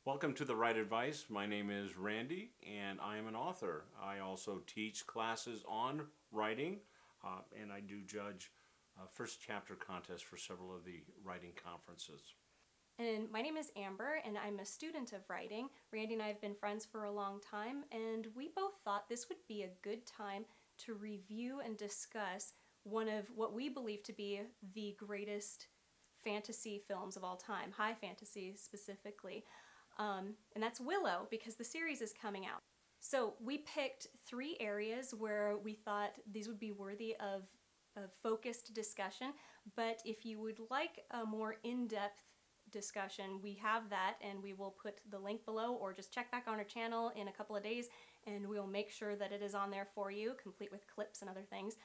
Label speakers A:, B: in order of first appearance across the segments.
A: Welcome to The Right Advice. My name is Randy, and I am an author. I also teach classes on writing, and I do judge first chapter contests for several of the writing conferences.
B: And my name is Amber, and I'm a student of writing. Randy and I have been friends for a long time, and we both thought this would be a good time to review and discuss one of what we believe to be the greatest fantasy films of all time, high fantasy specifically. And that's Willow, because the series is coming out. So we picked 3 areas where we thought these would be worthy of a focused discussion, but if you would like a more in-depth discussion, we have that, and we will put the link below, or just check back on our channel in a couple of days and we'll make sure that it is on there for you, complete with clips and other things.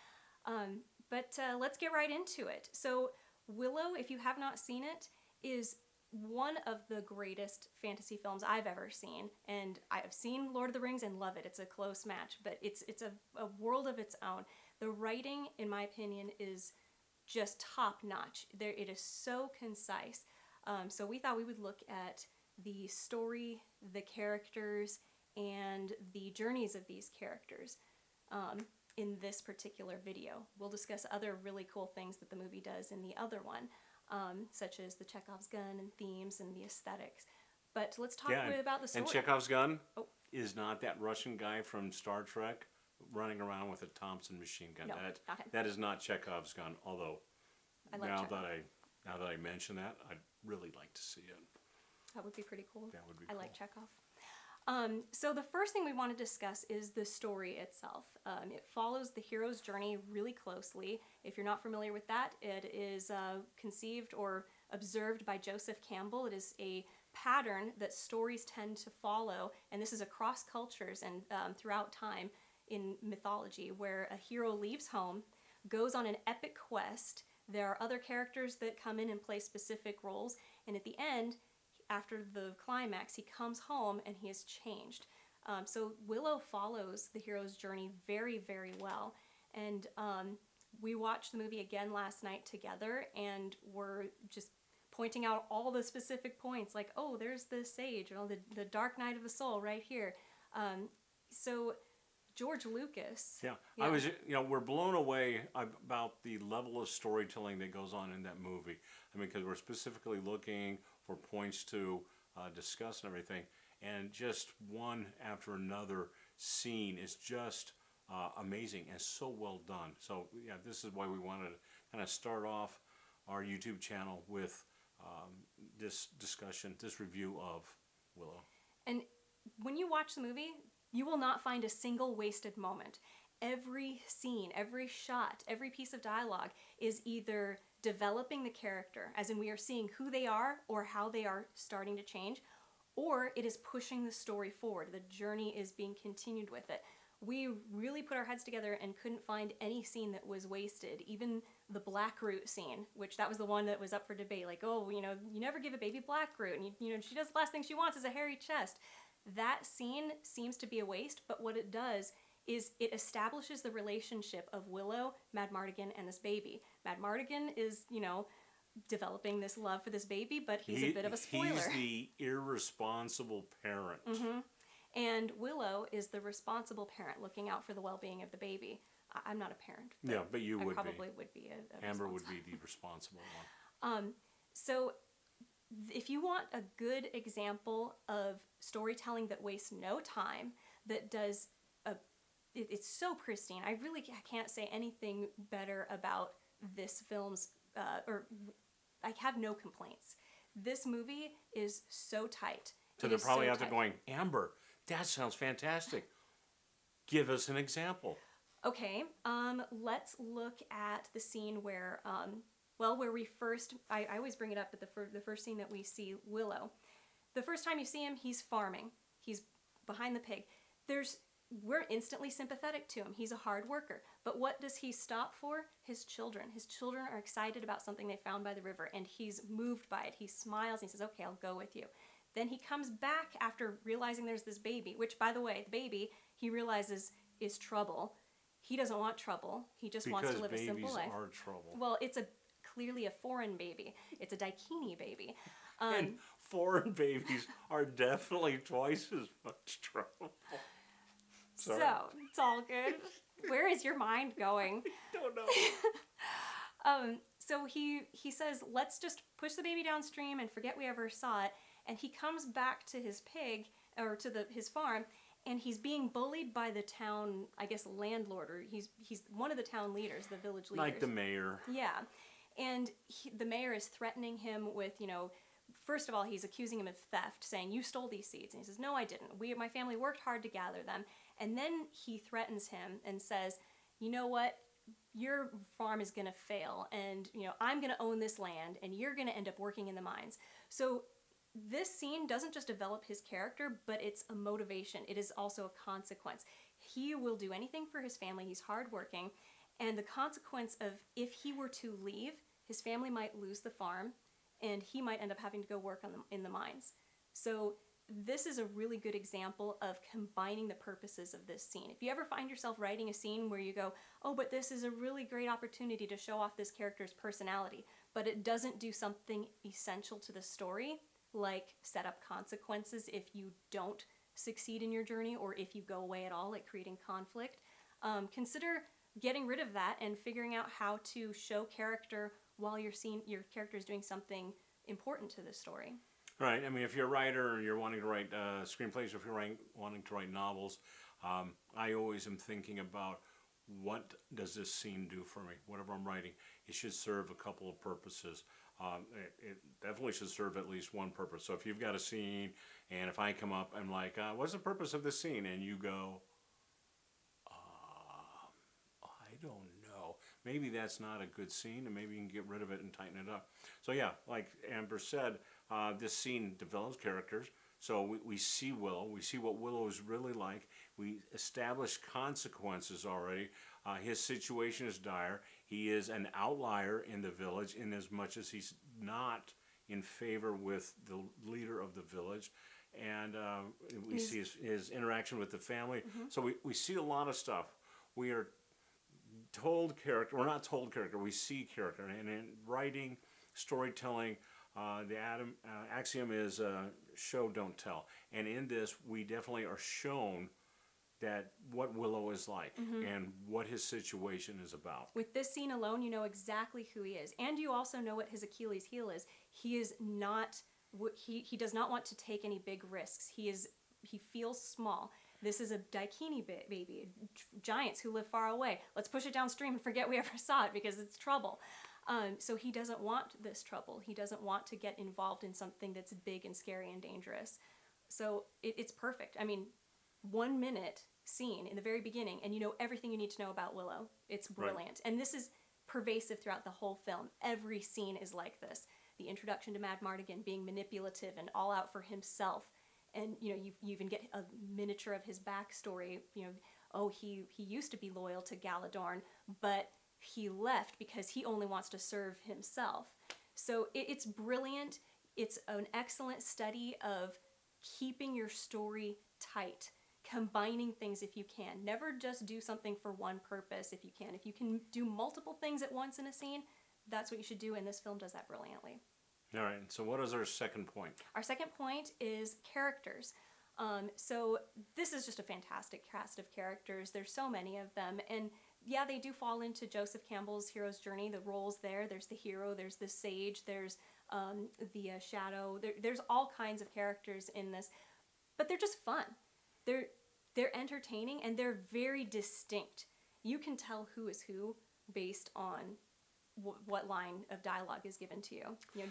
B: But let's get right into it. So Willow, if you have not seen it, is one of the greatest fantasy films I've ever seen, and I have seen Lord of the Rings and love it. It's a close match, but it's a world of its own. The writing, in my opinion, is just top notch. It is so concise. So we thought we would look at the story, the characters, and the journeys of these characters in this particular video. We'll discuss other really cool things that the movie does in the other one, such as the Chekhov's gun and themes and the aesthetics. But let's talk a bit about the story.
A: And Chekhov's gun is not that Russian guy from Star Trek running around with a Thompson machine gun.
B: No, not him.
A: That is not Chekhov's gun, although
B: I like
A: now
B: Chekhov.
A: that I mention that, I'd really like to see it.
B: That would be pretty cool.
A: That would be
B: I
A: cool.
B: like Chekhov. So the first thing we want to discuss is the story itself. It follows the hero's journey really closely. If you're not familiar with that, it is conceived or observed by Joseph Campbell. It is a pattern that stories tend to follow, and this is across cultures and throughout time in mythology, where a hero leaves home, goes on an epic quest. There are other characters that come in and play specific roles, and at the end, after the climax, he comes home and he is changed. So Willow follows the hero's journey very, very well. And we watched the movie again last night together, and we're just pointing out all the specific points, like, oh, there's the sage, the dark night of the soul right here. So George Lucas.
A: Yeah, I was, we're blown away about the level of storytelling that goes on in that movie. I mean, because we're specifically looking for points to discuss and everything, and just one after another scene is just amazing and so well done. So yeah, this is why we wanted to kind of start off our YouTube channel with this discussion, this review of Willow.
B: And when you watch the movie, you will not find a single wasted moment. Every scene, every shot, every piece of dialogue is either developing the character, as in we are seeing who they are or how they are starting to change, or it is pushing the story forward. The journey is being continued with it. We really put our heads together and couldn't find any scene that was wasted. Even the black root scene, which that was the one that was up for debate, like, oh, you never give a baby black root, and she does the last thing she wants is a hairy chest. That scene seems to be a waste, but what it does is it establishes the relationship of Willow, Madmartigan, and this baby. Madmartigan is, developing this love for this baby, but he's a bit of a spoiler.
A: He's the irresponsible parent.
B: Mm-hmm. And Willow is the responsible parent looking out for the well-being of the baby. I'm not a parent.
A: But you would be.
B: I probably would be.
A: Amber would be the responsible one.
B: So if you want a good example of storytelling that wastes no time, that does it's so pristine. I can't say anything better about this film's, or I have no complaints. This movie is so tight.
A: So they're probably out there going, Amber, that sounds fantastic. Give us an example.
B: Okay, let's look at the scene where, where we first, I always bring it up at the first scene that we see Willow. The first time you see him, he's farming. He's behind the pig. We're instantly sympathetic to him. He's a hard worker. But what does he stop for? His children. His children are excited about something they found by the river, and he's moved by it. He smiles and he says, okay, I'll go with you. Then he comes back after realizing there's this baby, which, by the way, the baby, he realizes is trouble. He doesn't want trouble. He just wants to live a simple life.
A: Because babies are trouble.
B: Well, it's clearly a foreign baby. It's a Daikini baby.
A: And foreign babies are definitely twice as much trouble. Sorry.
B: So, it's all good. Where is your mind going?
A: Don't know.
B: So he says, let's just push the baby downstream and forget we ever saw it. And he comes back to his pig, or to his farm, and he's being bullied by the town, I guess, landlord, or he's one of the town leaders, the village leaders.
A: Like the mayor.
B: Yeah. And the mayor is threatening him with, first of all, he's accusing him of theft, saying, you stole these seeds. And he says, no, I didn't. My family worked hard to gather them. And then he threatens him and says, you know what? Your farm is going to fail, and I'm going to own this land, and you're going to end up working in the mines. So this scene doesn't just develop his character, but it's a motivation. It is also a consequence. He will do anything for his family. He's hardworking, and the consequence of if he were to leave, his family might lose the farm, and he might end up having to go work in the mines. So this is a really good example of combining the purposes of this scene. If you ever find yourself writing a scene where you go, oh, but this is a really great opportunity to show off this character's personality, but it doesn't do something essential to the story, like set up consequences if you don't succeed in your journey, or if you go away at all, like creating conflict, consider getting rid of that and figuring out how to show character while your character is doing something important to the story.
A: Right. I mean, if you're a writer or you're wanting to write screenplays, or if you're wanting to write novels, I always am thinking about what does this scene do for me? Whatever I'm writing, it should serve a couple of purposes. It definitely should serve at least one purpose. So if you've got a scene, and if I come up, I'm like, what's the purpose of this scene? And you go, I don't know. Maybe that's not a good scene, and maybe you can get rid of it and tighten it up. So yeah, like Amber said, this scene develops characters. So we see Willow. We see what Willow is really like. We establish consequences already. His situation is dire. He is an outlier in the village in as much as he's not in favor with the leader of the village. And we see his interaction with the family. Mm-hmm. So we see a lot of stuff. We are told character. We're not told character. We see character. And in writing, storytelling, the axiom is show, don't tell. And in this, we definitely are shown that what Willow is like, mm-hmm. and what his situation is about. With
B: this scene alone, you know exactly who he is. And you also know what his Achilles heel is. He is not, he does not want to take any big risks. He feels small. This is a daikini baby, giants who live far away. Let's push it downstream and forget we ever saw it because it's trouble. So he doesn't want this trouble. He doesn't want to get involved in something that's big and scary and dangerous. So it's perfect. I mean, 1 minute scene in the very beginning, and you know everything you need to know about Willow. It's brilliant. Right. And this is pervasive throughout the whole film. Every scene is like this. The introduction to Mad Mardigan being manipulative and all out for himself. And you know, you even get a miniature of his backstory. You know, oh, he used to be loyal to Galadorn, but he left because he only wants to serve himself. So it's brilliant. It's an excellent study of keeping your story tight, combining things if you can. Never just do something for one purpose if you can. If you can do multiple things at once in a scene, that's what you should do, and this film does that brilliantly.
A: All right, so what is our second point?
B: Our second point is characters. So this is just a fantastic cast of characters. There's so many of them, and yeah, they do fall into Joseph Campbell's hero's journey. The roles there's the hero, there's the sage, there's the shadow. There's all kinds of characters in this, but they're just fun. They're entertaining, and they're very distinct. You can tell who is who based on what line of dialogue is given to you. You know,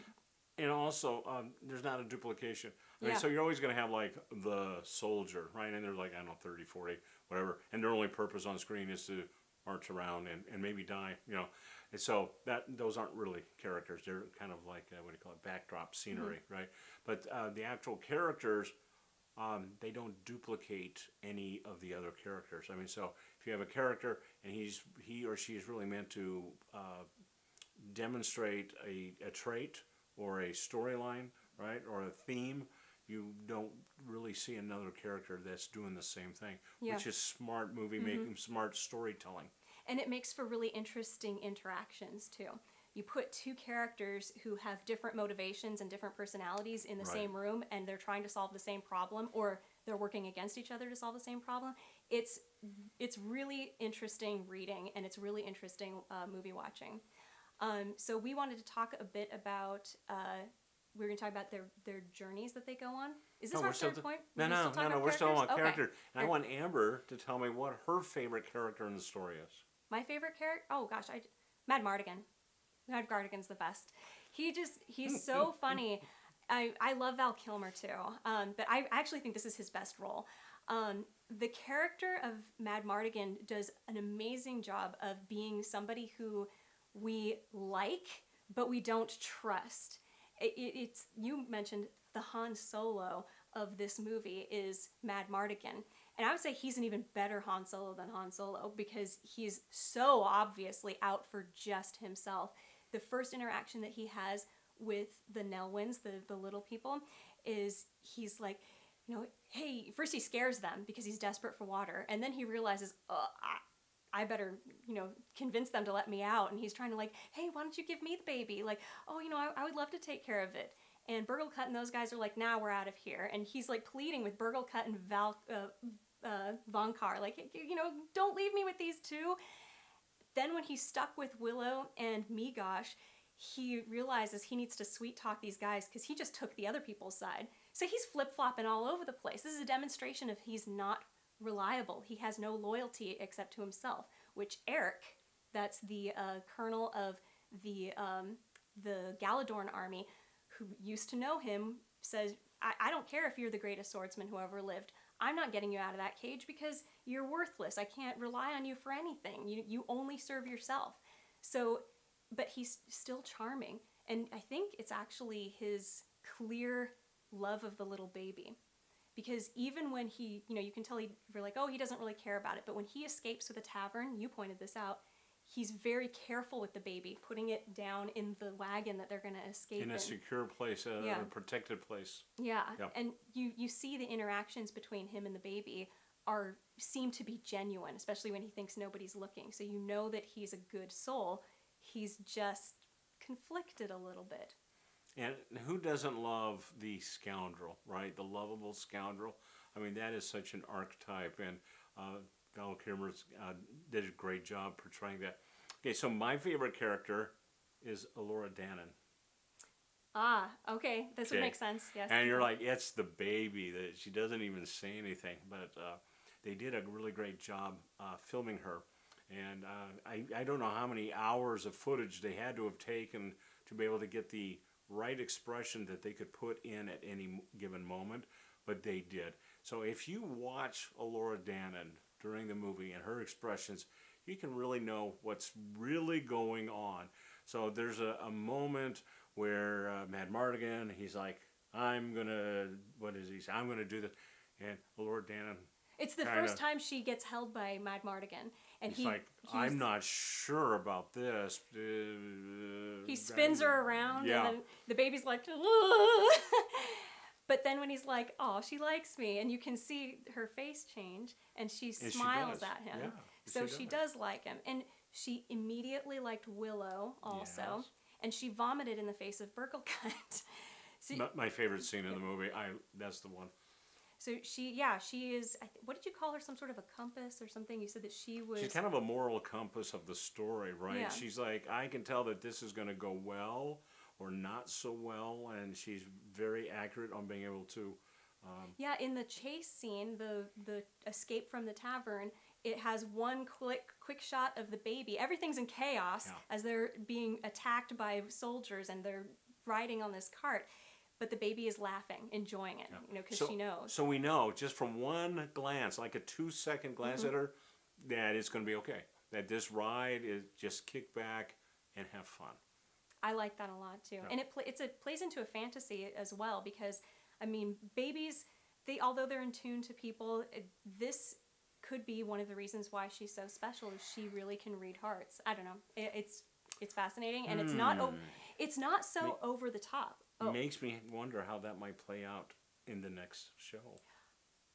A: and also, there's not a duplication. I mean, so you're always going to have, like, the soldier, right? And they're like, I don't know, 30, 40, whatever. And their only purpose on screen is to march around and maybe die, you know. And so those aren't really characters. They're kind of like, what do you call it, backdrop scenery, mm-hmm. right? But the actual characters, they don't duplicate any of the other characters. I mean, so if you have a character and he or she is really meant to demonstrate a trait or a storyline, right, or a theme, you don't really see another character that's doing the same thing, which is smart movie making, mm-hmm. smart storytelling.
B: And it makes for really interesting interactions, too. you put two characters who have different motivations and different personalities in the same room, and they're trying to solve the same problem, or they're working against each other to solve the same problem. It's really interesting reading, and it's really interesting movie watching. So we wanted to talk a bit about. We're going to talk about their journeys that they go on. Is this our third point?
A: No. We're still on character. And I want Amber to tell me what her favorite character in the story is.
B: My favorite character? Oh gosh, Mad Mardigan. Mad Mardigan's the best. He's so funny. I love Val Kilmer too, but I actually think this is his best role. The character of Mad Mardigan does an amazing job of being somebody who we like, but we don't trust. It's you mentioned the Han Solo of this movie is Mad Mardigan. And I would say he's an even better Han Solo than Han Solo because he's so obviously out for just himself. The first interaction that he has with the Nelwyns, the little people, is he's like, hey, first he scares them because he's desperate for water. And then he realizes, I better, convince them to let me out. And he's trying to hey, why don't you give me the baby? I would love to take care of it. And Burglecut and those guys are like, nah, we're out of here. And he's pleading with Burglecut and Vonkar, don't leave me with these two. Then when he's stuck with Willow and Migosh, he realizes he needs to sweet talk these guys because he just took the other people's side. So he's flip-flopping all over the place. This is a demonstration of he's not reliable. He has no loyalty except to himself, which Eric, that's the colonel of the Galadorn army, who used to know him, says, I don't care if you're the greatest swordsman who ever lived. I'm not getting you out of that cage because you're worthless. I can't rely on you for anything. You only serve yourself. So, but he's still charming. And I think it's actually his clear love of the little baby. Because even when he, you can tell you're like, oh, he doesn't really care about it. But when he escapes to the tavern, you pointed this out, he's very careful with the baby, putting it down in the wagon that they're going to escape in.
A: In a secure place, a protected place.
B: Yeah. And you see the interactions between him and the baby seem to be genuine, especially when he thinks nobody's looking. So you know that he's a good soul. He's just conflicted a little bit.
A: And who doesn't love the scoundrel, right? The lovable scoundrel. I mean, that is such an archetype, and Val Kilmer did a great job portraying that. Okay, so my favorite character is Elora Danan.
B: Ah, okay. This would make sense, yes.
A: And you're like, it's the baby. That she doesn't even say anything, but they did a really great job filming her. And I don't know how many hours of footage they had to have taken to be able to get the right expression that they could put in at any given moment, but they did. So if you watch Elora Danan during the movie and her expressions, you can really know what's really going on. So there's a moment where Mad Mardigan, he's like, I'm going to do this. And Elora Danan,
B: it's the first time she gets held by Mad Mardigan. And he's like,
A: I'm not sure about this.
B: He spins her around, and then the baby's like, but then when he's like, oh, she likes me, and you can see her face change, and she smiles at him. Yeah, so she does like him. And she immediately liked Willow also, and she vomited in the face of Burglecut. So,
A: my favorite scene in the movie, that's the one.
B: So she is, what did you call her, some sort of a compass or something? You said that she was...
A: She's kind of a moral compass of the story, right? Yeah. She's like, I can tell that this is going to go well or not so well, and she's very accurate on being able to...
B: in the chase scene, the escape from the tavern, it has one quick shot of the baby. Everything's in chaos as they're being attacked by soldiers and they're riding on this cart. But the baby is laughing, enjoying it, because she knows.
A: So we know, just from one glance, like a 2-second glance at her, that it's going to be okay. That this ride is just kick back and have fun.
B: I like that a lot, too. Yeah. And it plays into a fantasy as well, because, I mean, babies, although they're in tune to people, this could be one of the reasons why she's so special, is she really can read hearts. I don't know. It's fascinating, and it's not so over the top.
A: Oh. Makes me wonder how that might play out in the next show.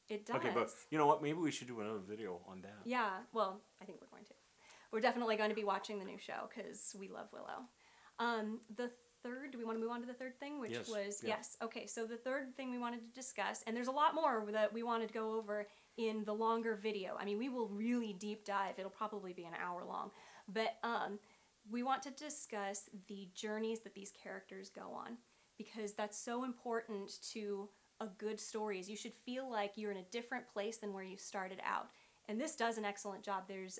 B: It does.
A: Okay, but you know what? Maybe we should do another video on that.
B: Yeah, well, I think we're going to. We're definitely going to be watching the new show because we love Willow. The third, do we want to move on to the third thing, which
A: Yes,
B: was,
A: yeah.
B: yes, okay, so the third thing we wanted to discuss, and there's a lot more that we wanted to go over in the longer video. I mean, we will really deep dive. It'll probably be an hour long. But we want to discuss the journeys that these characters go on, because that's so important to a good story. Is you should feel like you're in a different place than where you started out. And this does an excellent job. There's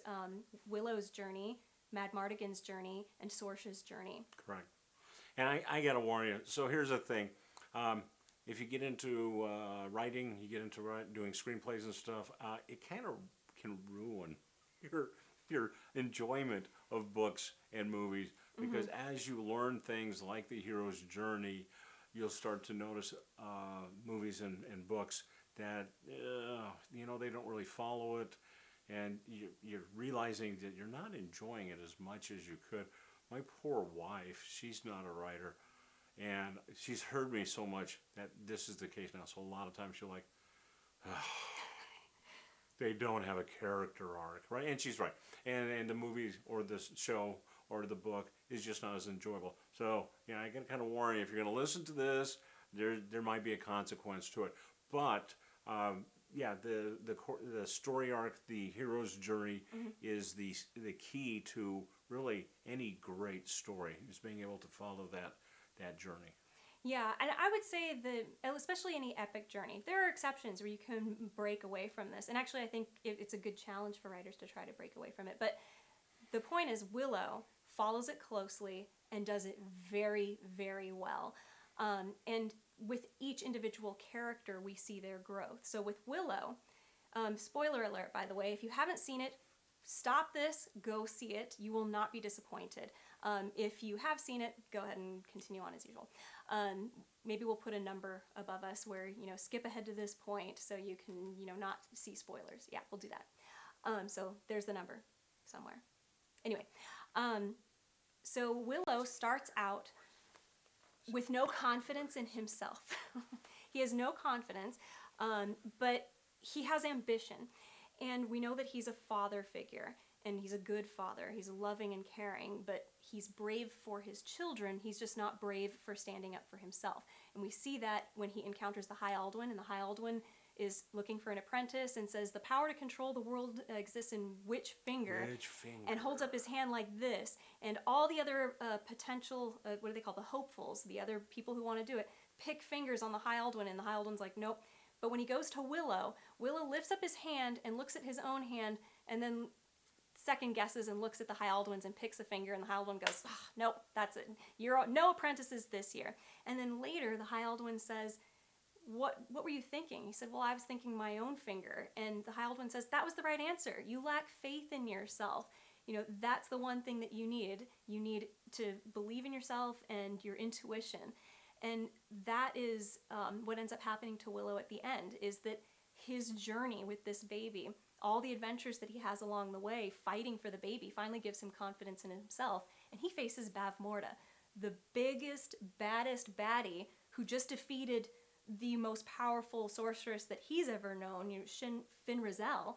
B: Willow's journey, Mad Mardigan's journey, and Sorsha's journey.
A: Correct. And I got to warn you. So here's the thing. If you get into writing, you get into doing screenplays and stuff, it kind of can ruin your enjoyment of books and movies, because as you learn things like the hero's journey, you'll start to notice movies and books that they don't really follow it, and you're realizing that you're not enjoying it as much as you could. My poor wife, she's not a writer, and she's heard me so much that this is the case now. So a lot of times she'll like, they don't have a character arc, right? And she's right. And the movie or the show or the book is just not as enjoyable. So, I can kind of warn you, if you're going to listen to this, there might be a consequence to it. But, the story arc, the hero's journey is the key to really any great story, is being able to follow that journey.
B: Yeah, and I would say that, especially any epic journey, there are exceptions where you can break away from this. And actually, I think it's a good challenge for writers to try to break away from it. But the point is, Willow follows it closely and does it very, very well. And with each individual character, we see their growth. So with Willow, spoiler alert, by the way, if you haven't seen it, stop this, go see it. You will not be disappointed. If you have seen it, go ahead and continue on as usual. Maybe we'll put a number above us where, skip ahead to this point so you can, not see spoilers. Yeah, we'll do that. So there's the number somewhere. Anyway, so Willow starts out with no confidence in himself. He has no confidence, but he has ambition. And we know that he's a father figure, and he's a good father. He's loving and caring, but he's brave for his children. He's just not brave for standing up for himself. And we see that when he encounters the High Aldwin, and the High Aldwin is looking for an apprentice and says, the power to control the world exists in which finger?
A: Which finger?
B: And holds up his hand like this. And all the other potential, what do they call, the hopefuls, the other people who want to do it, pick fingers on the High Aldwin, and the High Aldwin's like, nope. But when he goes to Willow, Willow lifts up his hand and looks at his own hand, and then second guesses and looks at the High Aldwin's and picks a finger, and the High Aldwin goes, nope, that's it. You're no apprentices this year. And then later, the High Aldwin says, what were you thinking? He said, well, I was thinking my own finger. And the High Aldwin says, that was the right answer. You lack faith in yourself. That's the one thing that you need. You need to believe in yourself and your intuition. And that is what ends up happening to Willow at the end, is that his journey with this baby, all the adventures that he has along the way, fighting for the baby, finally gives him confidence in himself. And he faces Bavmorda, the biggest, baddest baddie who just defeated the most powerful sorceress that he's ever known, Fin Raziel.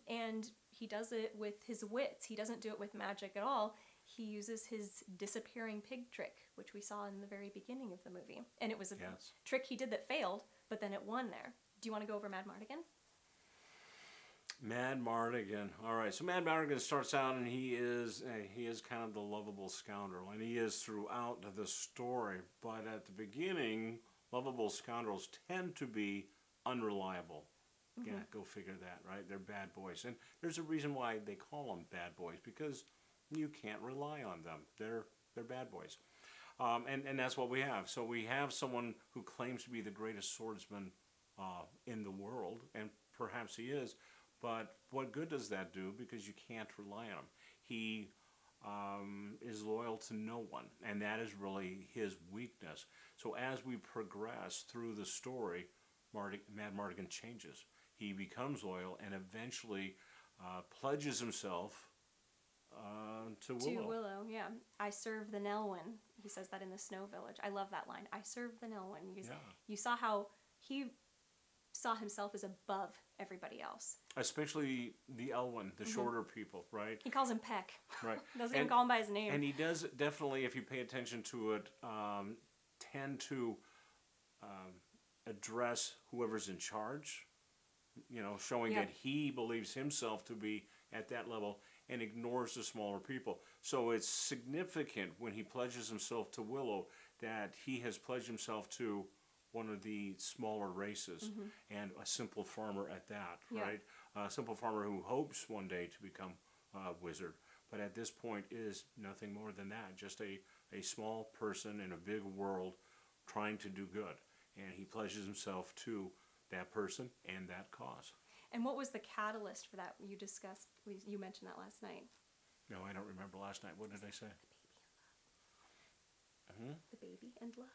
B: And he does it with his wits. He doesn't do it with magic at all. He uses his disappearing pig trick, which we saw in the very beginning of the movie. And it was a trick he did that failed, but then it won there. Do you want to go over Mad Mardigan?
A: Mad Mardigan. All right. So Mad Mardigan starts out, and he is kind of the lovable scoundrel, and he is throughout the story. But at the beginning, lovable scoundrels tend to be unreliable. Yeah, go figure that, right? They're bad boys, and there's a reason why they call them bad boys, because you can't rely on them. They're bad boys, and that's what we have. So we have someone who claims to be the greatest swordsman in the world, and perhaps he is. But what good does that do? Because you can't rely on him. He is loyal to no one, and that is really his weakness. So as we progress through the story, Mad Mardigan changes. He becomes loyal and eventually pledges himself to Willow.
B: To Willow, yeah. I serve the Nelwyn. He says that in the Snow Village. I love that line. I serve the Nelwyn. You saw how he saw himself as above everybody else.
A: Especially the Elwyn, the shorter people, right?
B: He calls him Peck.
A: Right.
B: Doesn't even call him by his name.
A: And he does definitely, if you pay attention to it, tend to address whoever's in charge, showing that he believes himself to be at that level and ignores the smaller people. So it's significant when he pledges himself to Willow that he has pledged himself to one of the smaller races and a simple farmer at that, right? A simple farmer who hopes one day to become a wizard, but at this point is nothing more than that, just a small person in a big world trying to do good. And he pledges himself to that person and that cause.
B: And what was the catalyst for that you mentioned that last night?
A: No, I don't remember last night. What did I say?
B: The baby and love.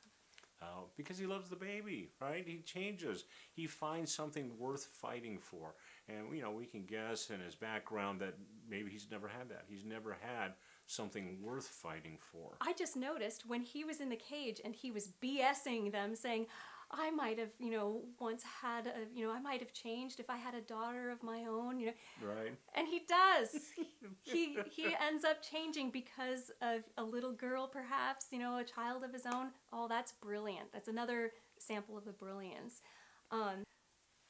A: Oh, because he loves the baby, right? He changes. He finds something worth fighting for. And, we can guess in his background that maybe he's never had that. He's never had something worth fighting for.
B: I just noticed when he was in the cage and he was BSing them, saying, I might have, once had I might have changed if I had a daughter of my own,
A: Right.
B: And he does. he ends up changing because of a little girl, perhaps, a child of his own. Oh, that's brilliant. That's another sample of the brilliance. All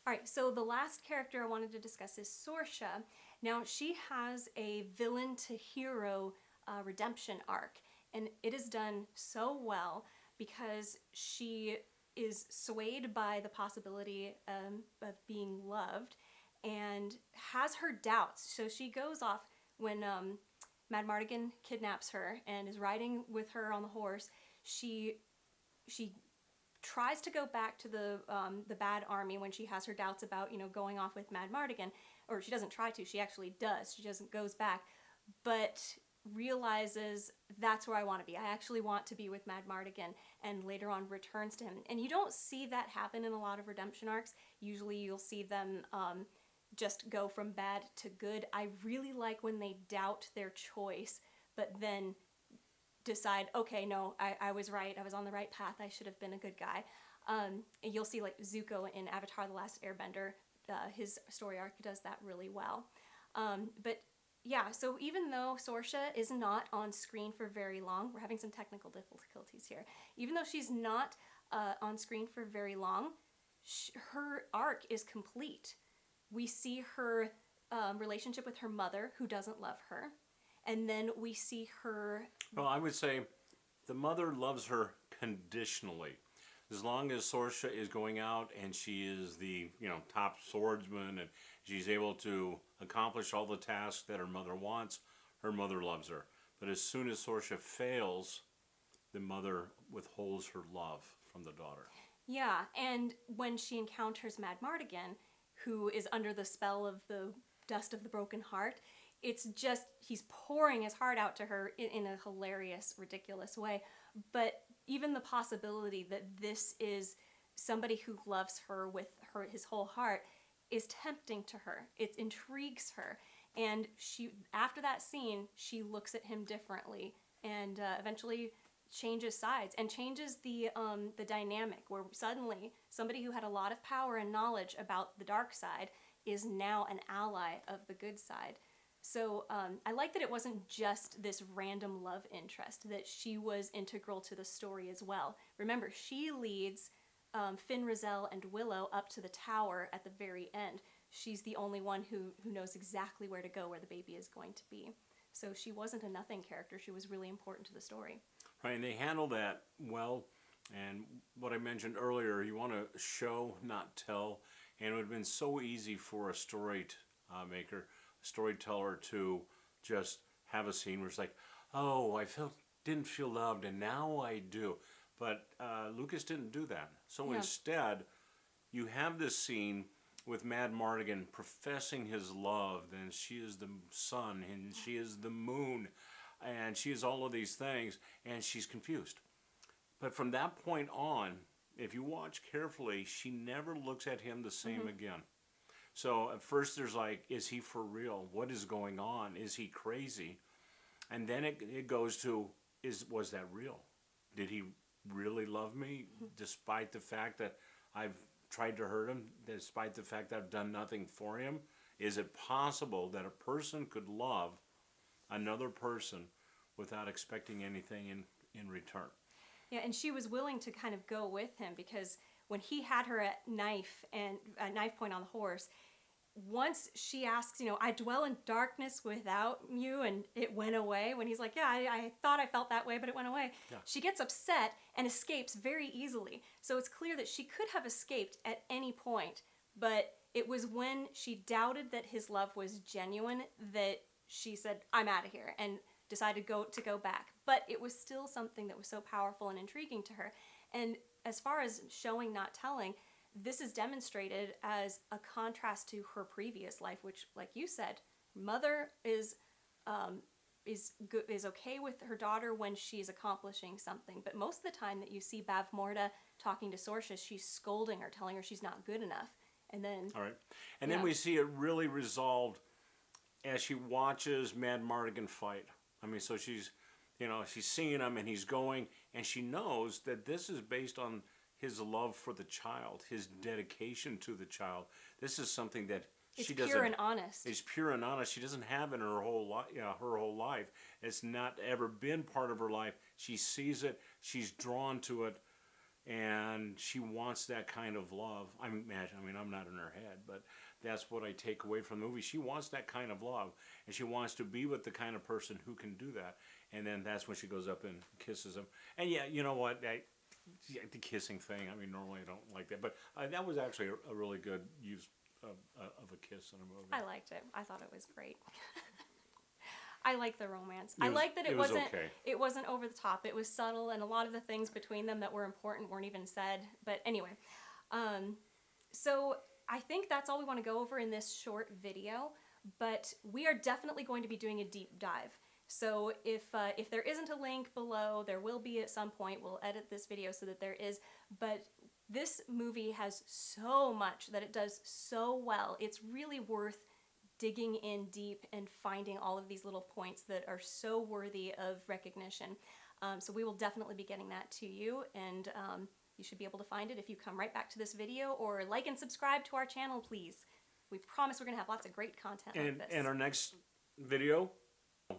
B: right, so the last character I wanted to discuss is Sorsha. Now, she has a villain to hero redemption arc, and it is done so well because she is swayed by the possibility of being loved and has her doubts. So she goes off when Mad Mardigan kidnaps her and is riding with her on the horse. She tries to go back to the bad army when she has her doubts about going off with Mad Mardigan, or she doesn't try to. She actually does. She doesn't goes back, but realizes that's where I want to be. I actually want to be with Mad Mardigan, and later on returns to him. And you don't see that happen in a lot of redemption arcs. Usually you'll see them just go from bad to good. I really like when they doubt their choice, but then decide, okay, no, I was right. I was on the right path. I should have been a good guy. And you'll see like Zuko in Avatar: The Last Airbender. His story arc does that really well. But yeah, so even though Sorsha is not on screen for very long, we're having some technical difficulties here. Even though she's not on screen for very long, her arc is complete. We see her relationship with her mother, who doesn't love her, and then we see her...
A: Well, I would say the mother loves her conditionally. As long as Sorsha is going out and she is the top swordsman and she's able to accomplish all the tasks that her mother wants, her mother loves her. But as soon as Sorsha fails, the mother withholds her love from the daughter.
B: Yeah, and when she encounters Mad Mardigan, who is under the spell of the dust of the broken heart, it's just, he's pouring his heart out to her in a hilarious, ridiculous way. But even the possibility that this is somebody who loves her with his whole heart is tempting to her. It intrigues her. And after that scene, she looks at him differently and eventually changes sides and changes the dynamic, where suddenly somebody who had a lot of power and knowledge about the dark side is now an ally of the good side. So I like that it wasn't just this random love interest, that she was integral to the story as well. Remember, she leads Finn Rizal and Willow up to the tower at the very end. She's the only one who knows exactly where to go, where the baby is going to be. So she wasn't a nothing character. She was really important to the story.
A: Right, and they handle that well. And what I mentioned earlier, you want to show, not tell. And it would have been so easy for a storyteller to just have a scene where it's like, oh, didn't feel loved, and now I do. But Lucas didn't do that. So instead, you have this scene with Mad Mardigan professing his love, and she is the sun, and she is the moon, and she is all of these things, and she's confused. But from that point on, if you watch carefully, she never looks at him the same again. So at first there's like, is he for real? What is going on? Is he crazy? And then it goes to, was that real? Did he really love me, despite the fact that I've tried to hurt him despite the fact that I've done nothing for him? Is it possible that a person could love another person without expecting anything in return?
B: Yeah, and she was willing to kind of go with him because when he had her at knife point on the horse, once she asks, I dwell in darkness without you, and it went away. When he's like, yeah, I thought I felt that way, but it went away.
A: Yeah.
B: She gets upset and escapes very easily. So it's clear that she could have escaped at any point, but it was when she doubted that his love was genuine that she said, I'm out of here, and decided to go back. But it was still something that was so powerful and intriguing to her. And as far as showing, not telling, this is demonstrated as a contrast to her previous life, which, like you said, mother is okay with her daughter when she's accomplishing something. But most of the time that you see Bavmorda talking to Sorcius, she's scolding her, telling her she's not good enough. And then...
A: All right. And then we see it really resolved as she watches Mad Mardigan fight. I mean, so she's seeing him and he's going, and she knows that this is based on his love for the child, his dedication to the child. This is something that she doesn't... It's
B: pure and honest.
A: It's pure and honest. She doesn't have in her whole life. It's not ever been part of her life. She sees it. She's drawn to it. And she wants that kind of love. I mean, I'm not in her head, but that's what I take away from the movie. She wants that kind of love, and she wants to be with the kind of person who can do that. And then that's when she goes up and kisses him. And yeah, you know what? The kissing thing, normally I don't like that, but that was actually a really good use of a kiss in a movie.
B: I liked it. I thought it was great. I like the romance. I like that it wasn't over the top. It was subtle, and a lot of the things between them that were important weren't even said. But anyway, so I think that's all we want to go over in this short video. But we are definitely going to be doing a deep dive. So if there isn't a link below, there will be at some point. We'll edit this video so that there is. But this movie has so much that it does so well. It's really worth digging in deep and finding all of these little points that are so worthy of recognition. So we will definitely be getting that to you, and you should be able to find it if you come right back to this video, or like and subscribe to our channel, please. We promise we're going to have lots of great content like this.
A: In our next video,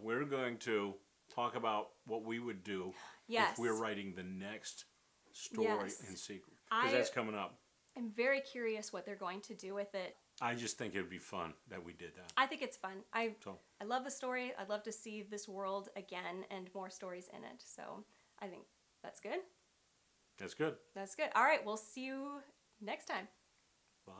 A: we're going to talk about what we would do if we're writing the next story in sequel, because that's coming up.
B: I'm very curious what they're going to do with it.
A: I just think it would be fun that we did that.
B: I think it's fun. I love the story. I'd love to see this world again and more stories in it. So I think that's good.
A: That's good.
B: That's good. All right, we'll see you next time.
A: Bye.